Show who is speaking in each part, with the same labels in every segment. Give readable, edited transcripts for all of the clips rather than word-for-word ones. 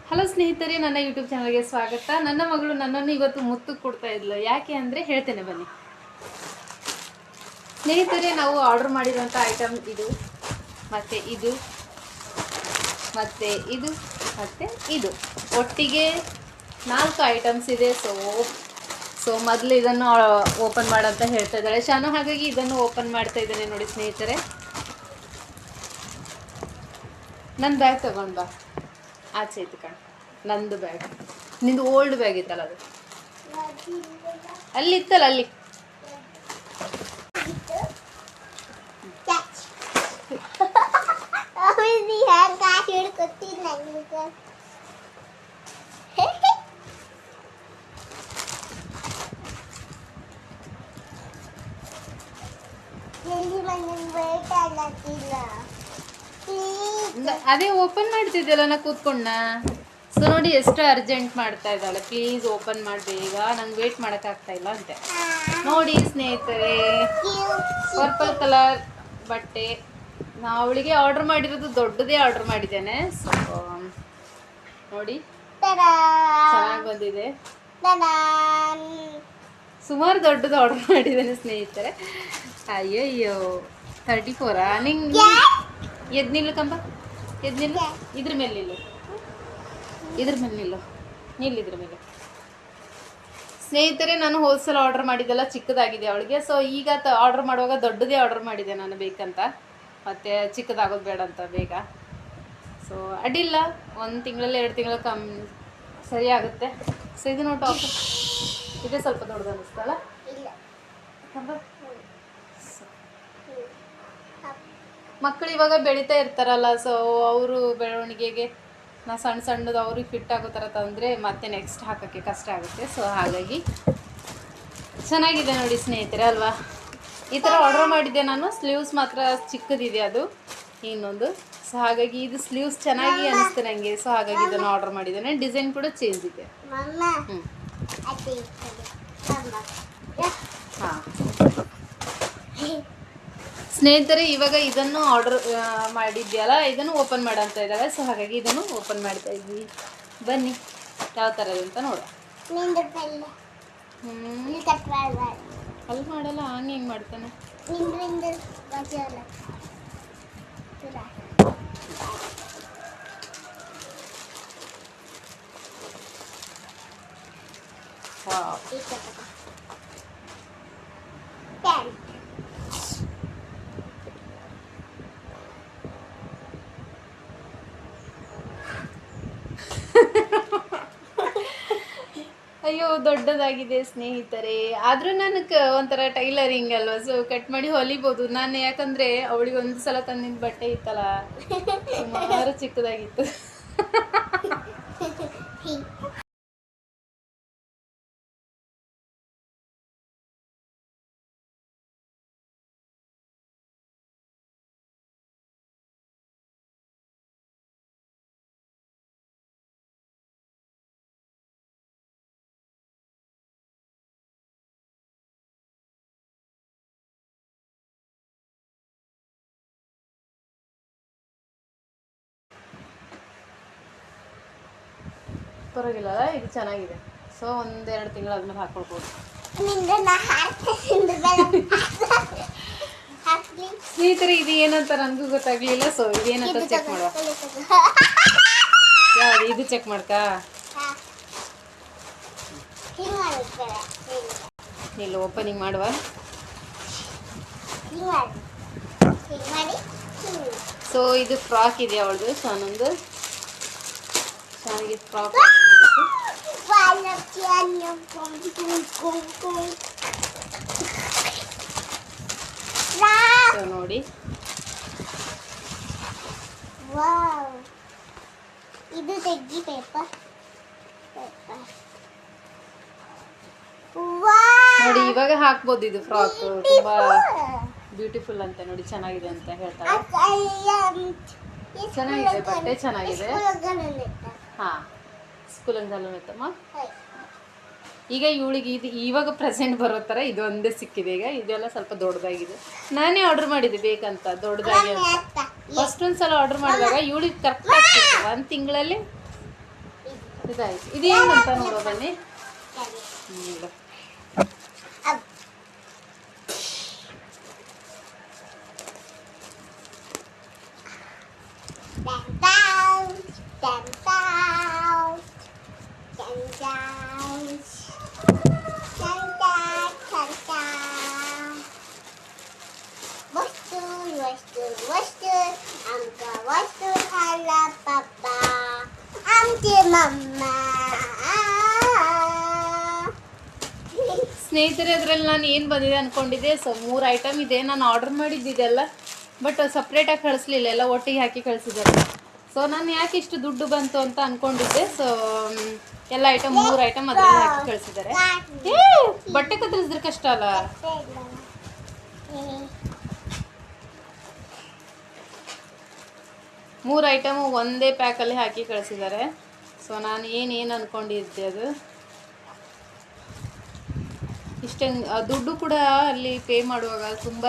Speaker 1: Hello ಸ್ನೇಹಿತರೆ, ನನ್ನ YouTube ಚಾನಲ್ಗೆ ಸ್ವಾಗತ. ನನ್ನ ಮಗಳು ನನ್ನನ್ನು ಇವತ್ತು ಮುತ್ತು ಕೊಡ್ತಾ ಇದ್ಲು. ಯಾಕೆ ಅಂದರೆ ಹೇಳ್ತೇನೆ ಬನ್ನಿ ಸ್ನೇಹಿತರೆ. ನಾವು ಆರ್ಡರ್ ಮಾಡಿರೋಂಥ ಐಟಮ್ ಇದು, ಮತ್ತು ಇದು, ಮತ್ತು ಇದು, ಮತ್ತು ಇದು, ಒಟ್ಟಿಗೆ 4 ಐಟಮ್ಸ್ ಇದೆ. ಸೊ ಮೊದಲು ಇದನ್ನು ಓಪನ್ ಮಾಡಂತ ಹೇಳ್ತಾ ಇದ್ದಾಳೆ ಶಾನು. ಹಾಗಾಗಿ ಇದನ್ನು ಓಪನ್ ಮಾಡ್ತಾ ಇದ್ದೇನೆ ನೋಡಿ ಸ್ನೇಹಿತರೆ. ನನ್ನ ಬ್ಯಾಗ್ ತಗೊಂಡು ಬಾ, ಆಚೆ ಇತ್ತು ಕಣ್, ನಂದು ಬ್ಯಾಗ್. ನಿಂದು ಓಲ್ಡ್ ಬ್ಯಾಗ್ ಇತ್ತಲ್ಲ, ಅದು ಅಲ್ಲಿ ಇತ್ತಲ್ಲ, ಅಲ್ಲಿ. ಅದೇ ಓಪನ್ ಮಾಡ್ತಿದ್ದೆಲ್ಲ ನಾ ಕೂತ್ಕೊಂಡ. ಸೊ ನೋಡಿ ಎಷ್ಟು ಅರ್ಜೆಂಟ್ ಮಾಡ್ತಾ ಇದ್ದಾಳೆ. ಪ್ಲೀಸ್ ಓಪನ್ ಮಾಡಿ ಬೇಗ, ನಂಗೆ ವೇಟ್ ಮಾಡೋಕ್ಕಾಗ್ತಾ ಇಲ್ಲ ಅಂತೆ. ನೋಡಿ ಸ್ನೇಹಿತರೆ, ಪರ್ಪಲ್ ಕಲರ್ ಬಟ್ಟೆ. ನಾ ಅವಳಿಗೆ ಆರ್ಡರ್ ಮಾಡಿರೋದು ದೊಡ್ಡದೇ ಆರ್ಡರ್ ಮಾಡಿದ್ದೇನೆ. ಸೊ ನೋಡಿ ಚೆನ್ನಾಗಿ ಬಂದಿದೆ. ಸುಮಾರು ದೊಡ್ಡದು ಆರ್ಡರ್ ಮಾಡಿದ್ದೇನೆ ಸ್ನೇಹಿತರೆ. ಅಯ್ಯಯ್ಯೋ 34 ನಿಂಗೆ ಎದ್ ನಿಲ್ಲು ಕಂಬ, ಎದ್ ನಿಲ್ಲು. ಇದ್ರ ಮೇಲೆ ನಿಲ್ಲು, ಇದ್ರ ಮೇಲೆ ನಿಲ್ಲು, ನಿಲ್ಲಿದ್ರ ಮೇಲೆ. ಸ್ನೇಹಿತರೆ, ನಾನು ಹೋಲ್ಸೇಲ್ ಆರ್ಡರ್ ಮಾಡಿದ್ದೆಲ್ಲ ಚಿಕ್ಕದಾಗಿದೆ ಅವಳಿಗೆ. ಸೊ ಈಗ ಆರ್ಡರ್ ಮಾಡುವಾಗ ದೊಡ್ಡದೇ ಆರ್ಡರ್ ಮಾಡಿದೆ ನಾನು ಬೇಕಂತ, ಮತ್ತು ಚಿಕ್ಕದಾಗೋದು ಬೇಡ ಅಂತ ಬೇಗ. ಸೊ ಅಡ್ಡಿಲ್ಲ, 1 ತಿಂಗಳಲ್ಲಿ 2 ತಿಂಗಳು ಸರಿ ಆಗುತ್ತೆ. ಸೊ ಇದು ನೋಡಿ ಟಾಪ್, ಇದೇ ಸ್ವಲ್ಪ ದೊಡ್ಡದು ಅನ್ನಿಸ್ತಲ್ಲ ಕಂಬ. ಮಕ್ಕಳು ಇವಾಗ ಬೆಳೀತಾ ಇರ್ತಾರಲ್ಲ, ಸೊ ಅವರು ಬೆಳವಣಿಗೆಗೆ ನಾ ಸಣ್ಣದು ಅವ್ರಿಗೆ ಫಿಟ್ ಆಗೋ ಥರ ತಂದರೆ ಮತ್ತೆ ನೆಕ್ಸ್ಟ್ ಹಾಕೋಕ್ಕೆ ಕಷ್ಟ ಆಗುತ್ತೆ. ಸೊ ಹಾಗಾಗಿ ಚೆನ್ನಾಗಿದೆ ನೋಡಿ ಸ್ನೇಹಿತರೆ, ಅಲ್ವಾ? ಈ ಥರ ಆರ್ಡರ್ ಮಾಡಿದ್ದೆ ನಾನು. ಸ್ಲೀವ್ಸ್ ಮಾತ್ರ ಚಿಕ್ಕದಿದೆ ಅದು ಇನ್ನೊಂದು. ಸೊ ಹಾಗಾಗಿ ಇದು ಸ್ಲೀವ್ಸ್ ಚೆನ್ನಾಗಿ ಅನಿಸ್ತು ನನಗೆ. ಸೊ ಹಾಗಾಗಿ ಇದನ್ನು ಆರ್ಡರ್ ಮಾಡಿದ್ದೇನೆ. ಡಿಸೈನ್ ಕೂಡ ಚೇಂಜ್ ಇದೆ. ಹಾಂ ಸ್ನೇಹಿತರೆ, ಇವಾಗ ಇದನ್ನು ಆರ್ಡರ್ ಮಾಡಿದ್ಯಲ್ಲ, ಇದನ್ನು ಓಪನ್ ಮಾಡಂತ ಇದ್ದಾಳೆ. ಸೊ ಹಾಗಾಗಿ ಇದನ್ನು ಓಪನ್ ಮಾಡ್ತಾ ಇದ್ವಿ. ಬನ್ನಿ ಯಾವ ಥರದ್ದು ಅಂತ ನೋಡುವ. ಅಲ್ಲಿ ಮಾಡಲ್ಲ, ಹಂಗೆ ಹೆಂಗೆ ಮಾಡ್ತಾನೆ. ಅಯ್ಯೋ ದೊಡ್ಡದಾಗಿದೆ ಸ್ನೇಹಿತರೆ. ಆದರೂ ನನಗೆ ಒಂಥರ ಟೈಲರಿಂಗ್ ಅಲ್ವಾ, ಸೊ ಕಟ್ ಮಾಡಿ ಹೊಲಿಬೋದು ನಾನು. ಯಾಕಂದರೆ ಅವಳಿಗೆ ಒಂದು ಸಲ ತಂದಿದ್ದ ಬಟ್ಟೆ ಇತ್ತಲ್ಲ, ಸುಮಾರು ಚಿಕ್ಕದಾಗಿತ್ತು. ಪರವಾಗಿಲ್ಲ, ಇದು ಚೆನ್ನಾಗಿದೆ. ಸೊ 1-2 ತಿಂಗಳಾದ್ಮೇಲೆ ಹಾಕೊಳ್ಬೋದು. ಸ್ನೇಹಿತರೆ, ಇದು ಏನಂತ ನನಗೂ ಗೊತ್ತಾಗ್ಲಿಲ್ಲ. ಸೊ ಇದೇನಂತ ಚೆಕ್ ಮಾಡುವ. ಯಾವುದು ಇದು ಚೆಕ್ ಮಾಡ್ಕ ಇಲ್ಲ, ಓಪನಿಂಗ್ ಮಾಡುವ. ಸೊ ಇದು ಫ್ರಾಕ್ ಇದೆ ಅವಳದು, ಶಾನೊಂದು. ಶಾನಿಗೆ ಫ್ರಾಕ್ ಆರ್ಡರ್ ಮಾಡಿತ್ತು. ಸೊ ನೋಡಿ,
Speaker 2: ಇದು ತೆಗ್ಗಿ ಪೇಪರ್
Speaker 1: ನೋಡಿ, ಇವಾಗ ಹಾಕ್ಬೋದು. ಇದು ಫ್ರಾಕ್ ತುಂಬಾ ಬ್ಯೂಟಿಫುಲ್ ಅಂತ ನೋಡಿ, ಚೆನ್ನಾಗಿದೆ ಅಂತ ಹೇಳ್ತಾರೆ. ಚೆನ್ನಾಗಿದೆ ಬಟ್ಟೆ, ಚೆನ್ನಾಗಿದೆ. ಹಾಂ, ಸ್ಕೂಲಂಗಲ್ಲೂ ಇತ್ತಮ್ಮ. ಈಗ ಇವಳಿಗೆ ಇದು ಇವಾಗ ಪ್ರೆಸೆಂಟ್ ಬರೋ ಥರ ಇದು ಒಂದೇ ಸಿಕ್ಕಿದೆ. ಈಗ ಇದೆಲ್ಲ ಸ್ವಲ್ಪ ದೊಡ್ಡದಾಗಿದೆ. ನಾನೇ ಆರ್ಡರ್ ಮಾಡಿದ್ದೆ ಬೇಕಂತ, ದೊಡ್ಡದಾಗಿ ಅಂತ. ಫಸ್ಟ್ ಒಂದ್ಸಲ ಆರ್ಡರ್ ಮಾಡಿದಾಗ ಇವಳಿಗೆ ಕರೆಕ್ಟ್ ಆಗ್ತಿತ್ತು, 1 ತಿಂಗಳಲ್ಲಿ ಇದಾಯ್ತು. ಇದೇನಂತ ನೋಡೋ ಬನ್ನಿ. ಈಗ
Speaker 2: वस्तू आमका वस्तू खाला पप्पा आमची मम्मा.
Speaker 1: ಸ್ನೇಹಿತರೆ, ಅದರಲ್ಲಿ ನಾನು ಏನು ಬಂದಿದೆ ಅಂದ್ಕೊಂಡಿದ್ದೆ, ಸೊ 3 ಐಟಮ್ ಇದೆ. ನಾನು ಆರ್ಡರ್ ಮಾಡಿದ್ದಿದೆಲ್ಲ, ಬಟ್ ಸಪ್ರೇಟಾಗಿ ಕಳಿಸ್ಲಿಲ್ಲ, ಎಲ್ಲ ಒಟ್ಟಿಗೆ ಹಾಕಿ ಕಳಿಸಿದ್ದಾರೆ. ಸೊ ನಾನು ಯಾಕೆ ಇಷ್ಟು ದುಡ್ಡು ಬಂತು ಅಂತ ಅಂದ್ಕೊಂಡಿದ್ದೆ. ಸೊ ಎಲ್ಲ ಐಟಮ್ 3 ಐಟಮ್ ಅದರಲ್ಲಿ ಹಾಕಿ ಕಳಿಸಿದ್ದಾರೆ. ಬಟ್ಟೆ ಕತ್ತರಿಸಿದ್ರೆ ಕಷ್ಟ ಅಲ್ಲ. 3 ಐಟಮು ಒಂದೇ ಪ್ಯಾಕಲ್ಲಿ ಹಾಕಿ ಕಳಿಸಿದ್ದಾರೆ. ಸೊ ನಾನು ಏನೇನು ಅಂದ್ಕೊಂಡಿದ್ದೆ ಅದು ಇಷ್ಟೇ. ದುಡ್ಡು ಕೂಡ ಅಲ್ಲಿ ಪೇ ಮಾಡುವಾಗ ತುಂಬ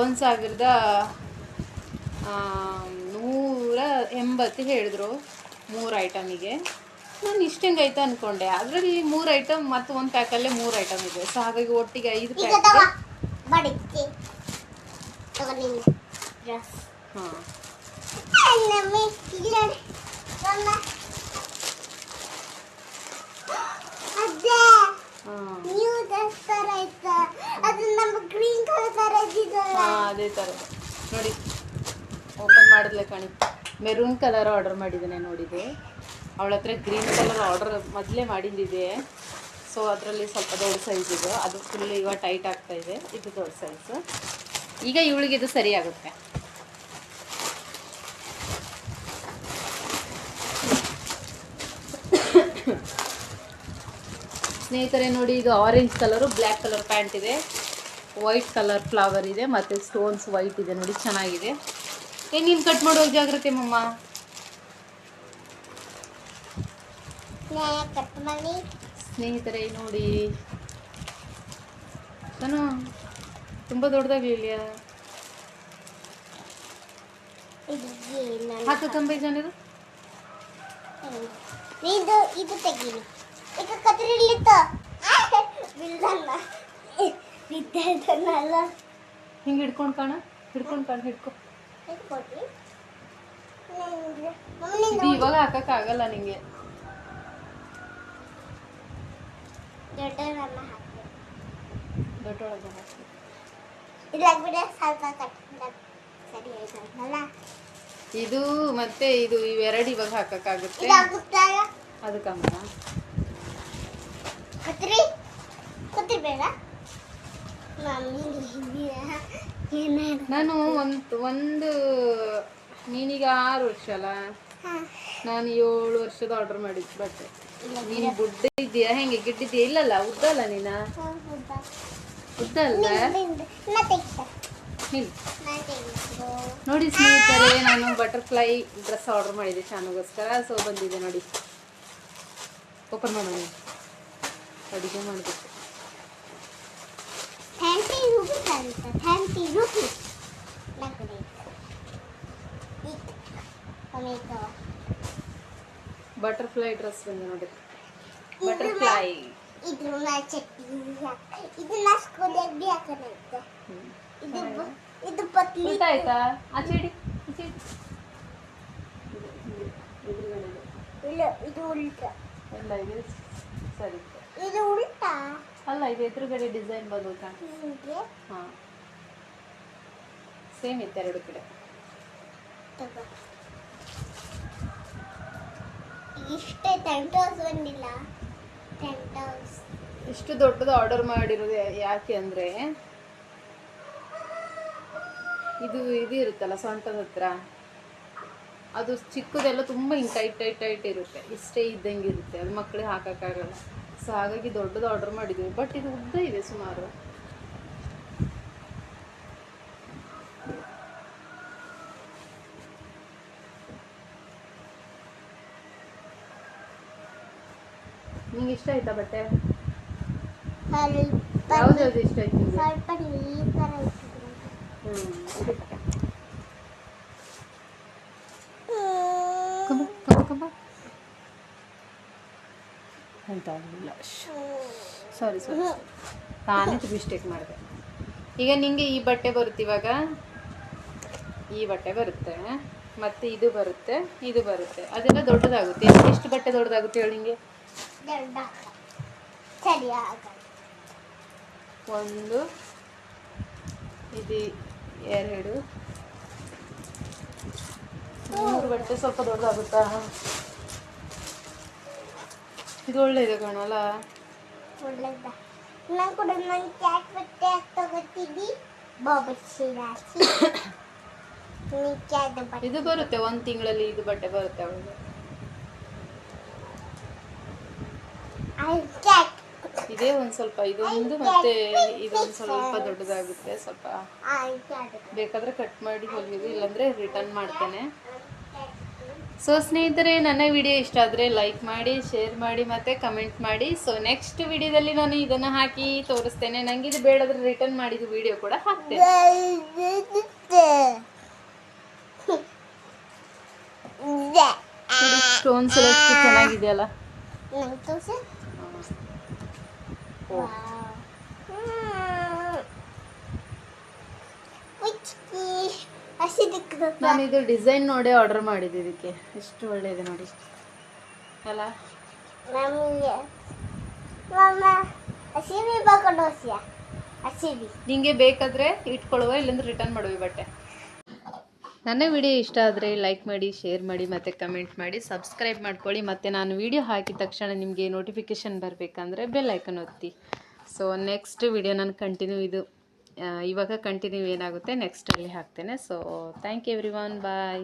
Speaker 1: 1,180 ಹೇಳಿದ್ರು 3 ಐಟಮಿಗೆ. ನಾನು ಇಷ್ಟಂಗಾಯ್ತು ಅಂದ್ಕೊಂಡೆ. ಅದರಲ್ಲಿ 3 ಐಟಮ್ ಮತ್ತು ಒಂದು ಪ್ಯಾಕಲ್ಲೇ 3 ಐಟಮ್ ಇದೆ. ಸೊ ಹಾಗಾಗಿ ಒಟ್ಟಿಗೆ 5 ಪ್ಯಾಕ್. ಹಾಂ, ಅದೇ ಥರ ನೋಡಿ. ಓಪನ್ ಮಾಡಿದ್ಲೆ ಕಣಿ. ಮೆರೂನ್ ಕಲರ್ ಆರ್ಡರ್ ಮಾಡಿದ್ದೇನೆ ನೋಡಿದೆ. ಅವಳ ಹತ್ರ ಗ್ರೀನ್ ಕಲರ್ ಆರ್ಡರ್ ಮೊದಲೇ ಮಾಡಿದ್ದಿದೆ. ಸೊ ಅದರಲ್ಲಿ ಸ್ವಲ್ಪ ದೊಡ್ಡ ಸೈಜ್ ಇದೆ, ಅದು ಫುಲ್ ಇವಾಗ ಟೈಟ್ ಆಗ್ತಾ ಇದೆ. ಇದು ದೊಡ್ಡ ಸೈಜ್. ಈಗ ಇವಳಿಗೆ ಇದು ಸರಿ ಆಗುತ್ತೆ. ಸ್ನೇಹಿತರೆ ನೋಡಿ, ಇದು orange colour, black colour pant ಇದೆ, ವೈಟ್ ಕಲರ್ ಫ್ಲವರ್ ಇದೆ, ಮತ್ತು ಸ್ಟೋನ್ಸ್ ವೈಟ್ ಇದೆ ನೋಡಿ, ಚೆನ್ನಾಗಿದೆ. ನೀನು ಕಟ್ ಮಾಡೋ ಜಾಗ್ರತೆ ಮಮ್ಮ. ಸ್ನೇಹಿತರೆ ನೋಡಿ, ನಾನು ತುಂಬ ದೊಡ್ಡದಾಗಲಿಲ್ಲ. ಹಾಕಂಬ ಜನಿರು
Speaker 2: ಇದು ತೆಗೀನಿ. ಈಗ ಕತ್ರಿಲಿತ್ತು ಬಿಲ್ದಲ್ಲ ಬಿದ್ದಲ್ಲ.
Speaker 1: ಹಿಂಗೆ ಹಿಡ್ಕೊಂಡು ಕಾಣ, ಹಿಡ್ಕೊ. ಇದು ಇವಾಗ ಹಾಕಕ್ಕಾಗಲ್ಲ ನಿಂಗೆ. ದೊಡ್ಡೊಳಗೆ ಹಾಕಿ
Speaker 2: ಇದಾಗ್ಬಿಡ ಸ್ವಲ್ಪ ಸರಿ ಆಯ್ತಲ್ಲ.
Speaker 1: ಇದು ಮತ್ತೆ ಇದು ಇವೆರಡು ಇವಾಗ ಹಾಕಕ್ಕಾಗುತ್ತೆ. ಅದಕ್ಕಮ್ಮ
Speaker 2: ಕತ್ರಿ ಬೇಡ.
Speaker 1: ನಾನು ಒಂದು ನೀನೀಗ 6 ವರ್ಷ ಅಲ್ಲ, ನಾನು 7 ವರ್ಷದ ಆರ್ಡರ್ ಮಾಡಿದ್ದು ಬಟ್ಟೆ. ನೀನು ಬುಡ್ಡ ಇದೆಯಾ, ಹೆಂಗೆ ಗಿಡ್ಡಿದ್ಯಾ? ಇಲ್ಲಲ್ಲ, ಉದ್ದ ಅಲ್ಲ ನೀನ, ಉದ್ದ ಅಲ್ಲ. ನೋಡಿ ಸ್ನೇಹಿತರೆ, ನಾನು ಬಟರ್ಫ್ಲೈ ಡ್ರೆಸ್ ಆರ್ಡರ್ ಮಾಡಿದ್ದೆ ಶಾನುಗೋಸ್ಕರ. ಸೊ ಬಂದಿದೆ ನೋಡಿ, ಓಪನ್ ಮಾಡೋಣ. ಅಡುಗೆ ಮಾಡಬೇಕು.
Speaker 2: 30 rupees.
Speaker 1: ಬಟರ್ಫ್ಲೈ ಡ್ರೆಸ್ ಬಂದ ನೋಡಿ, ಬಟರ್ಫ್ಲೈ.
Speaker 2: ಇದು ಪತ್ಲಿ
Speaker 1: ಆಯ್ತಾ? ಆಚೆಡಿ
Speaker 2: ಇಲ್ಲ, ಇದು ಉಲ್ಟಾ.
Speaker 1: ಎಲ್ಲ ಇದೆ ಸರಿ.
Speaker 2: ಇದು ಉಲ್ಟಾ
Speaker 1: ಅಲ್ಲ, ಇದು ಎದುರುಗಡೆ ಡಿಸೈನ್ ಬಂದು. ಹಾಂ, ಸೇಮ್ ಇತ್ತು 2 ಕಡೆ.
Speaker 2: ಇಷ್ಟೇ 10,000 ಬಂದಿಲ್ಲ. 10,000
Speaker 1: ಇಷ್ಟು ದೊಡ್ಡದು ಆರ್ಡರ್ ಮಾಡಿರೋದು ಯಾಕೆ ಅಂದರೆ, ಇದು ಇರುತ್ತಲ್ಲ ಸೊಂಟದ ಹತ್ರ, ಅದು ಚಿಕ್ಕದೆಲ್ಲ ತುಂಬ ಹಿಂಗೆ ಟೈಟ್ ಇರುತ್ತೆ. ಇಷ್ಟೇ ಇದ್ದಂಗೆ ಇರುತ್ತೆ, ಅದು ಮಕ್ಕಳಿಗೆ ಹಾಕೋಕ್ಕಾಗಲ್ಲ. ಸೊ ಹಾಗಾಗಿ ದೊಡ್ಡದು ಆರ್ಡರ್ ಮಾಡಿದ್ವಿ. ಬಟ್ ಇದು ಉದ್ದ ಇದೆ ಸುಮಾರು. ನಿಂಗೆ ಇಷ್ಟ ಆಯ್ತಾ ಬಟ್ಟೆ? ಯಾವ್ದು ಇಷ್ಟ ಆಯ್ತು ನಿಮಗೆ?
Speaker 2: ಸ್ವಲ್ಪ ಈ ಥರ
Speaker 1: ಅಂತ ಆಗಲಿಲ್ಲ. ಸಾರಿ ನಾನೇ ಮಿಸ್ಟೇಕ್ ಮಾಡಿದೆ. ಈಗ ನಿಂಗೆ ಈ ಬಟ್ಟೆ ಬರುತ್ತೆ, ಇವಾಗ ಈ ಬಟ್ಟೆ ಬರುತ್ತೆ, ಮತ್ತು ಇದು ಬರುತ್ತೆ, ಅದೆಲ್ಲ ದೊಡ್ಡದಾಗುತ್ತೆ. ಎಷ್ಟು ಬಟ್ಟೆ ದೊಡ್ಡದಾಗುತ್ತೆ ಹೇಳಿ ನಿಂಗೆ?
Speaker 2: ಸರಿ,
Speaker 1: ಒಂದು, ಇದು 2, 3 ಬಟ್ಟೆ ಸ್ವಲ್ಪ ದೊಡ್ಡದಾಗುತ್ತಾ? ಇದು ಒಳ್ಳೆಯದು ಕಾಣಲ್ಲ.
Speaker 2: ಒಳ್ಳೆದ. ನಾನು ಕೂಡ ನನ್ನ ಕ್ಯಾಟ್ ಬಟ್ಟೆ ತಗೋತಿದ್ದಿ ಬಾಬಾ ಶಿರಾಸಿ.
Speaker 1: ಇದು ಬರುತ್ತೆ 1 ತಿಂಗಳಲ್ಲಿ, ಇದು ಬಟ್ಟೆ ಬರುತ್ತೆ ಅವಳಿಗೆ. ಇದೇ ಒಂದು ಸ್ವಲ್ಪ, ಇದೊಂದು ಮತ್ತೆ ಇದೊಂದು ಸ್ವಲ್ಪ ದೊಡ್ಡದಾಗುತ್ತೆ. ಸ್ವಲ್ಪ ಬೇಕಾದರೆ ಕಟ್ ಮಾಡಿ ಹೊಲಿಯೋದು, ಇಲ್ಲಾಂದರೆ ರಿಟರ್ನ್ ಮಾಡ್ತೇನೆ. ಸೊ ಸ್ನೇಹಿತರೆ, ನನ್ನ ವಿಡಿಯೋ ಇಷ್ಟ ಆದರೆ ಲೈಕ್ ಮಾಡಿ, ಶೇರ್ ಮಾಡಿ ಮತ್ತು ಕಮೆಂಟ್ ಮಾಡಿ. ಸೊ ನೆಕ್ಸ್ಟ್ ವಿಡಿಯೋದಲ್ಲಿ ನಾನು ಇದನ್ನು ಹಾಕಿ ತೋರಿಸ್ತೇನೆ. ನನಗೆ ಇದು ಬೇಡಾದರೆ ರಿಟರ್ನ್ ಮಾಡಿದ್ದು ವಿಡಿಯೋ ಕೂಡ ಹಾಕ್ತೇನೆ. ಸ್ಟೋನ್ಸ್ ಎಲ್ಲ ಎಷ್ಟು ಚೆನ್ನಾಗಿದೆಯಲ್ಲ. ನಾನು ಇದು ಡಿಸೈನ್ ನೋಡಿ ಆರ್ಡರ್ ಮಾಡಿದ್ದೆ. ಇದಕ್ಕೆ ಎಷ್ಟು ಒಳ್ಳೆಯದು ನೋಡಿ ಅಲ್ಲ. ನಿಂಗೆ ಬೇಕಾದರೆ ಇಟ್ಕೊಳ್ಳುವ, ಇಲ್ಲಾಂದ್ರೆ ರಿಟರ್ನ್ ಮಾಡುವ ಬಟ್ಟೆ. ನನ್ನ ವಿಡಿಯೋ ಇಷ್ಟ ಆದರೆ ಲೈಕ್ ಮಾಡಿ, ಶೇರ್ ಮಾಡಿ ಮತ್ತು ಕಮೆಂಟ್ ಮಾಡಿ, ಸಬ್ಸ್ಕ್ರೈಬ್ ಮಾಡ್ಕೊಳ್ಳಿ. ಮತ್ತು ನಾನು ವಿಡಿಯೋ ಹಾಕಿದ ತಕ್ಷಣ ನಿಮಗೆ ನೋಟಿಫಿಕೇಷನ್ ಬರಬೇಕಂದ್ರೆ ಬೆಲ್ ಐಕನ್ ಒತ್ತಿ. ಸೊ ನೆಕ್ಸ್ಟ್ ವಿಡಿಯೋ ನಾನು ಇವಾಗ ಕಂಟಿನ್ಯೂ ಏನಾಗುತ್ತೆ ನೆಕ್ಸ್ಟಲ್ಲಿ ಹಾಕ್ತೇನೆ. So thank you everyone, bye.